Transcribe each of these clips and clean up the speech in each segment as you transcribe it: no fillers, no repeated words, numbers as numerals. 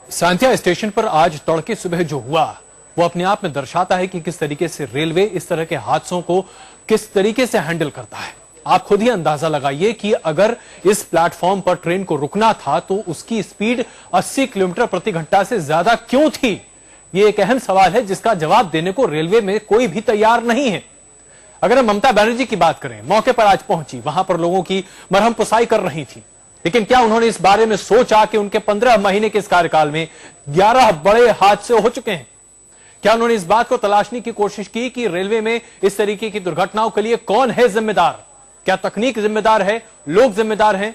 सायंथिया station पर आज तड़के सुबह जो हुआ वो अपने आप में दर्शाता है कि किस तरीके से रेलवे इस तरह के हादसों को किस तरीके से हैंडल करता है। आप खुद ही अंदाजा लगाइए कि अगर इस प्लेटफॉर्म पर ट्रेन को रुकना था तो उसकी स्पीड 80 किलोमीटर प्रति घंटा से ज्यादा क्यों थी। ये एक अहम सवाल है जिसका जवाब देने को रेलवे में कोई भी तैयार नहीं है। अगर हम ममता बनर्जी की बात करें, मौके पर आज पहुंची, वहां पर लोगों की मरहम पुसाई कर रही थी, लेकिन क्या उन्होंने इस बारे में सोचा कि उनके 15 महीने के इस कार्यकाल में 11 बड़े हादसे हो चुके हैं। क्या उन्होंने इस बात को तलाशने की कोशिश की कि रेलवे में इस तरीके की दुर्घटनाओं के लिए कौन है जिम्मेदार। क्या तकनीक जिम्मेदार है, लोग जिम्मेदार हैं।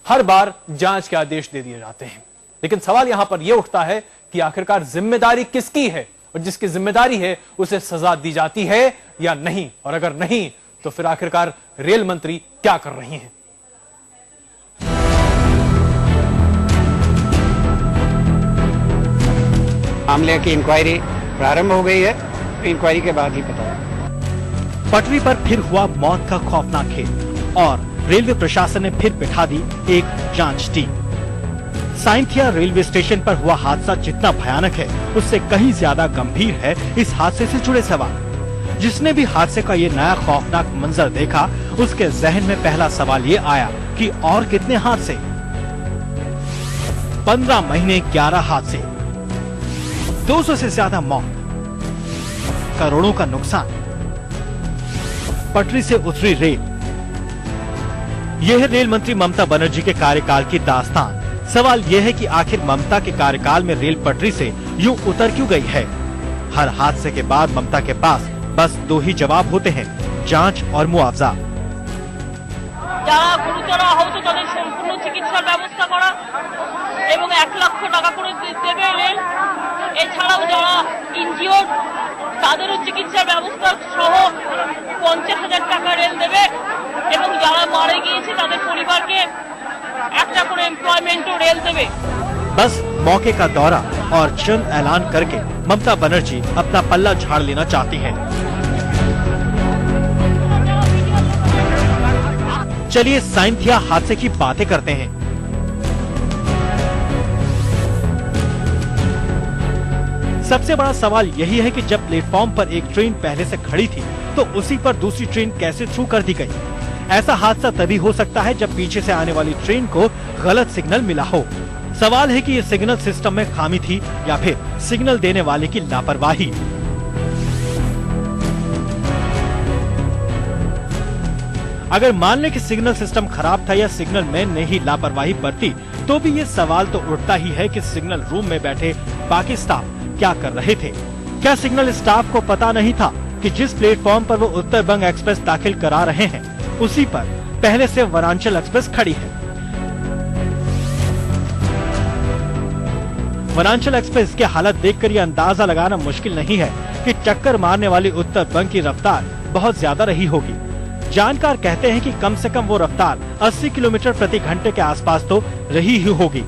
हर बार जांच के आदेश दे दिए जाते हैं, लेकिन सवाल यहां पर यह उठता है कि आखिरकार जिम्मेदारी किसकी है और जिसकी जिम्मेदारी है उसे सजा दी जाती है या नहीं, और अगर नहीं तो फिर आखिरकार रेल मंत्री क्या कर रही हैं। मामले की इंक्वायरी प्रारंभ हो गई है, इंक्वायरी के बाद ही पता है। पटरी पर फिर हुआ मौत का खौफनाक खेल और रेलवे प्रशासन ने फिर बिठा दी एक जांच टीम। सायंथिया रेलवे स्टेशन पर हुआ हादसा जितना भयानक है उससे कहीं ज्यादा गंभीर है इस हादसे से जुड़े सवाल। जिसने भी हादसे का ये नया खौफनाक मंजर देखा उसके जहन में पहला सवाल ये आया कि और कितने हादसे। 15 महीने 11 हादसे, 200 से ज्यादा मौत, करोड़ों का नुकसान, पटरी से उतरी रेल। यह है रेल मंत्री ममता बनर्जी के कार्यकाल की दास्तान। सवाल यह है कि आखिर ममता के कार्यकाल में रेल पटरी से यूं उतर क्यों गई है। हर हादसे के बाद ममता के पास बस दो ही जवाब होते हैं, जांच और मुआवजा। যারা গুরুতর আহত তাদের সম্পূর্ণ চিকিৎসার ব্যবস্থা করা এবং 1 লক্ষ টাকা করে দেবে রেল। এছাড়াও যারা ইনজিওর্ড তাদেরও চিকিৎসার ব্যবস্থা সহ 50,000 টাকা রেল দেবে এবং যারা মারা গিয়েছে তাদের পরিবারকে একটা করে এমপ্লয়মেন্টও রেল দেবে। बस मौके का दौरा और चंद ऐलान करके ममता बनर्जी अपना पल्ला झाड़ लेना चाहती हैं। चलिए सायंथिया हादसे की बातें करते हैं। सबसे बड़ा सवाल यही है कि जब प्लेटफॉर्म पर एक ट्रेन पहले से खड़ी थी तो उसी पर दूसरी ट्रेन कैसे थ्रू कर दी गई। ऐसा हादसा तभी हो सकता है जब पीछे से आने वाली ट्रेन को गलत सिग्नल मिला हो। सवाल है कि ये सिग्नल सिस्टम में खामी थी या फिर सिग्नल देने वाले की लापरवाही। अगर मान लें कि सिग्नल सिस्टम खराब था या सिग्नल मैन ने ही लापरवाही बरती तो भी ये सवाल तो उठता ही है कि सिग्नल रूम में बैठे बाकी स्टाफ क्या कर रहे थे। क्या सिग्नल स्टाफ को पता नहीं था कि जिस प्लेटफॉर्म पर वो उत्तरबंग एक्सप्रेस दाखिल करा रहे हैं उसी पर पहले से वनांचल एक्सप्रेस खड़ी है। वनांचल एक्सप्रेस की हालत देखकर ये अंदाजा लगाना मुश्किल नहीं है कि टक्कर मारने वाली उत्तरबंग की रफ्तार बहुत ज्यादा रही होगी। जानकार कहते हैं कि कम से कम वो रफ्तार 80 किलोमीटर प्रति घंटे के आसपास तो रही ही होगी।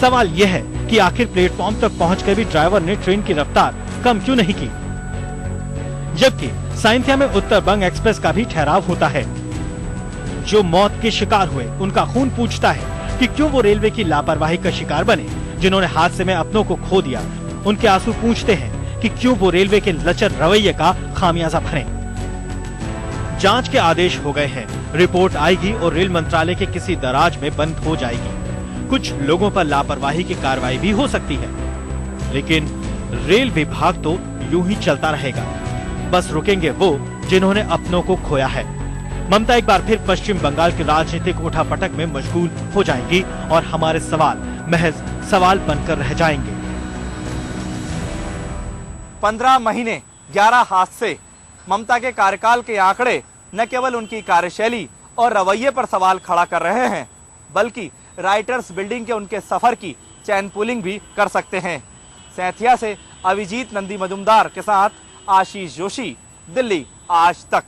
सवाल यह है कि आखिर प्लेटफॉर्म तक पहुंचकर भी ड्राइवर ने ट्रेन की रफ्तार कम क्यों नहीं की, जबकि सायंथिया में उत्तरबंग एक्सप्रेस का भी ठहराव होता है। जो मौत के शिकार हुए उनका खून पूछता है कि क्यों वो रेलवे की लापरवाही का शिकार बने। जिन्होंने हादसे में अपनों को खो दिया उनके आंसू पूछते हैं कि क्यों वो रेलवे के लचर रवैये का खामियाजा भरें। जांच के आदेश हो गए हैं, रिपोर्ट आएगी और रेल मंत्रालय के किसी दराज में बंद हो जाएगी। कुछ लोगों पर लापरवाही की कार्रवाई भी हो सकती है, लेकिन रेल विभाग तो यूं ही चलता रहेगा। बस रुकेंगे वो जिन्होंने अपनों को खोया है। ममता एक बार फिर पश्चिम बंगाल की राजनीतिक उठापटक में मशगूल हो जाएंगी और हमारे सवाल महज सवाल बनकर रह जाएंगे। 15 महीने 11 हादसे, ममता के कार्यकाल के आंकड़े न केवल उनकी कार्यशैली और रवैये पर सवाल खड़ा कर रहे हैं, बल्कि राइटर्स बिल्डिंग के उनके सफर की चैन पुलिंग भी कर सकते हैं। सायंथिया से अभिजीत नंदी मजुमदार के साथ आशीष जोशी, दिल्ली आज तक।